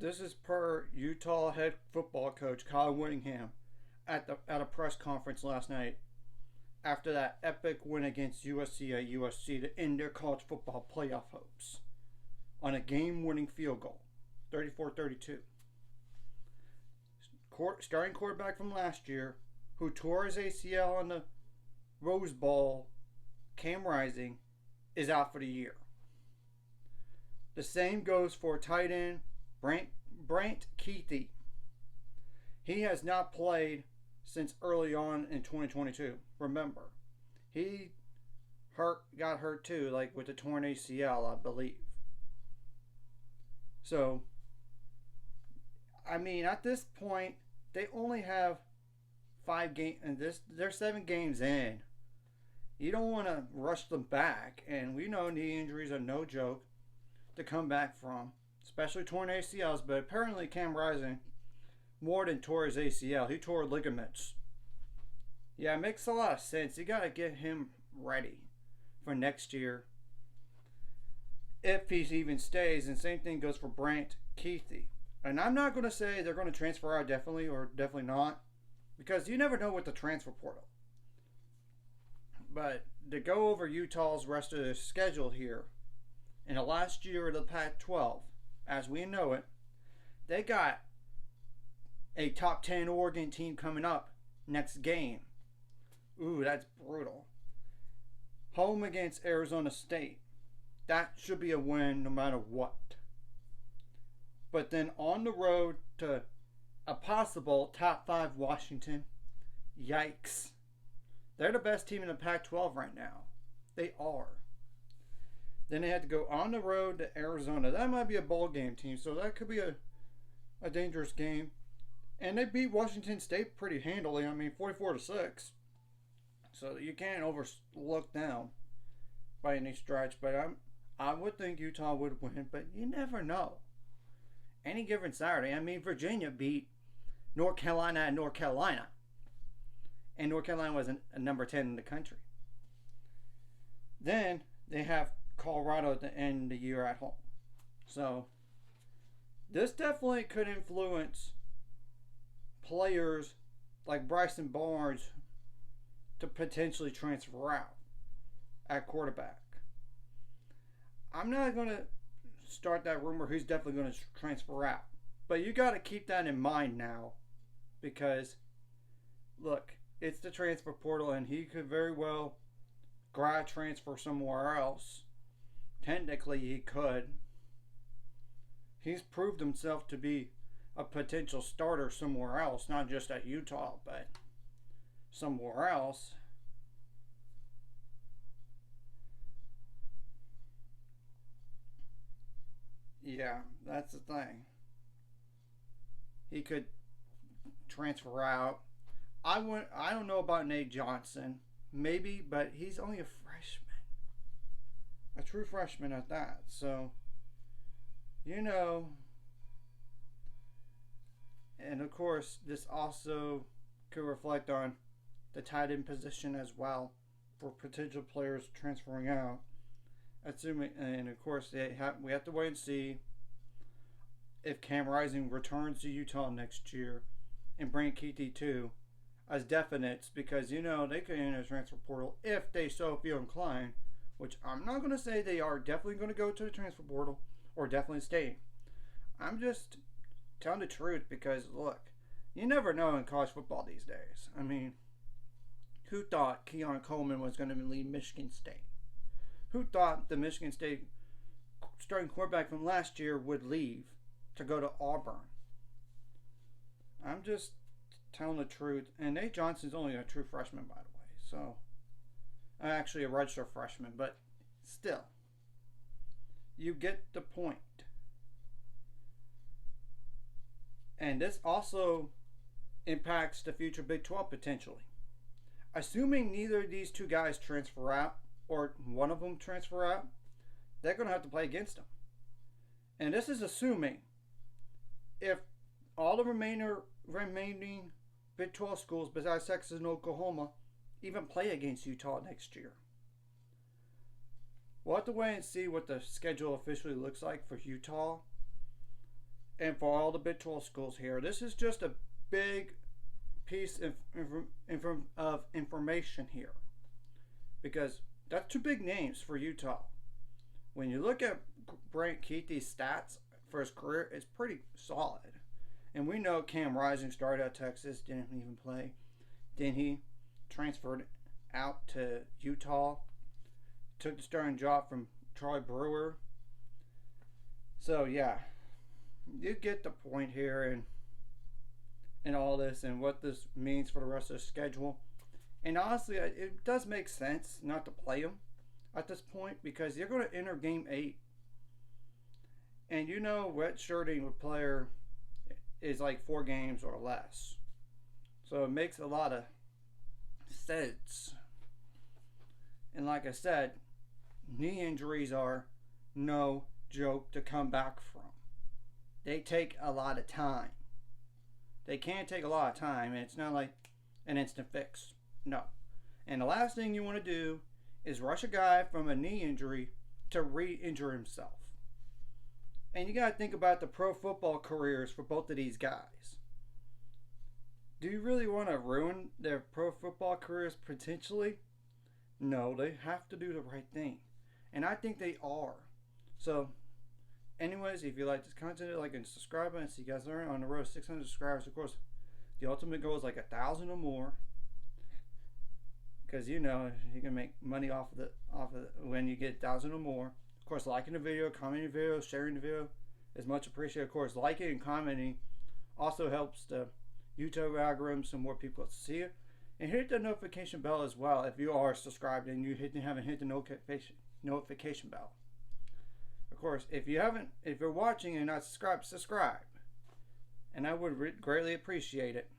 This is per Utah head football coach Kyle Whittingham at a press conference last night after that epic win against USC at USC to end their college football playoff hopes on a game-winning field goal, 34-32. Starting quarterback from last year, who tore his ACL on the Rose Bowl, Cam Rising, is out for the year. The same goes for tight end Brant Kuithe. He has not played since early on in 2022. Remember, he got hurt too, like with the torn ACL, I believe. So, I mean, at this point, they only have 5 games, and they're 7 games in. You don't want to rush them back, and we know knee injuries are no joke to come back from, especially torn ACLs. But apparently, Cam Rising more than tore his ACL. He tore ligaments. Yeah, it makes a lot of sense. You got to get him ready for next year, if he even stays. And same thing goes for Brant Kuithe. And I'm not going to say they're going to transfer out definitely or definitely not, because you never know with the transfer portal. But to go over Utah's rest of their schedule here, in the last year of the Pac-12, as we know it, they got a top 10 Oregon team coming up next game. Ooh, that's brutal. Home against Arizona State. That should be a win no matter what. But then on the road to a possible top 5 Washington. Yikes. They're the best team in the Pac-12 right now. They are. Then they had to go on the road to Arizona. That might be a bowl game team, so that could be a dangerous game. And they beat Washington State pretty handily. I mean, 44-6. So you can't overlook them by any stretch. But I would think Utah would win, but you never know. Any given Saturday. I mean, Virginia beat North Carolina and North Carolina. And North Carolina was a number 10 in the country. Then they have Colorado at the end of the year at home. So this definitely could influence players like Bryson Barnes to potentially transfer out at quarterback. I'm not going to start that rumor who's definitely going to transfer out. But you got to keep that in mind now, because look, it's the transfer portal and he could very well grad transfer somewhere else. Technically he could. He's proved himself to be a potential starter somewhere else, not just at Utah, but somewhere else. Yeah, that's the thing. He could transfer out. I don't know about Nate Johnson. Maybe, but he's only a freshman. A true freshman at that. So, you know. And of course, this also could reflect on the tight end position as well for potential players transferring out. Assuming, and of course, we have to wait and see if Cam Rising returns to Utah next year and Brant Kuithe too as definites, because you know they could enter the transfer portal if they so feel inclined, which I'm not going to say they are definitely going to go to the transfer portal or definitely stay. I'm just telling the truth, because look, you never know in college football these days. I mean, who thought Keon Coleman was going to leave Michigan State? Who thought the Michigan State starting quarterback from last year would leave to go to Auburn? I'm just telling the truth. And Nate Johnson's only a true freshman, by the way. So, actually a registered freshman, but still, you get the point. And this also impacts the future Big 12 potentially. Assuming neither of these two guys transfer out, or one of them transfer out, they're going to have to play against them. And this is assuming if all the remaining Big 12 schools besides Texas and Oklahoma even play against Utah next year. We'll have to wait and see what the schedule officially looks like for Utah. and for all the Big 12 schools here, this is just a big piece of information here, because that's two big names for Utah. When you look at Brant Kuithe's stats for his career, it's pretty solid. And we know Cam Rising started at Texas, didn't even play. Then he transferred out to Utah, took the starting job from Troy Brewer. So yeah, you get the point here, and all this, and what this means for the rest of the schedule. And honestly, it does make sense not to play them at this point, because you're going to enter game 8, and you know redshirting a player is like 4 games or less. So it makes a lot of sense. And like I said, knee injuries are no joke to come back from. They take a lot of time. They can take a lot of time, and it's not like an instant fix. No. And the last thing you want to do is rush a guy from a knee injury to re-injure himself. And you got to think about the pro football careers for both of these guys. Do you really want to ruin their pro football careers potentially? No, they have to do the right thing. And I think they are. So, anyways, if you like this content, like and subscribe, and see you guys later on the road to 600 subscribers. Of course, the ultimate goal is like 1,000 or more. Because you know you can make money off of when you get 1,000 or more. Of course, liking the video, commenting the video, sharing the video is much appreciated. Of course, liking and commenting also helps the YouTube algorithm so more people see it. And hit the notification bell as well if you are subscribed and you haven't hit the notification bell. Of course, if you're watching and not subscribed, subscribe. And I would greatly appreciate it.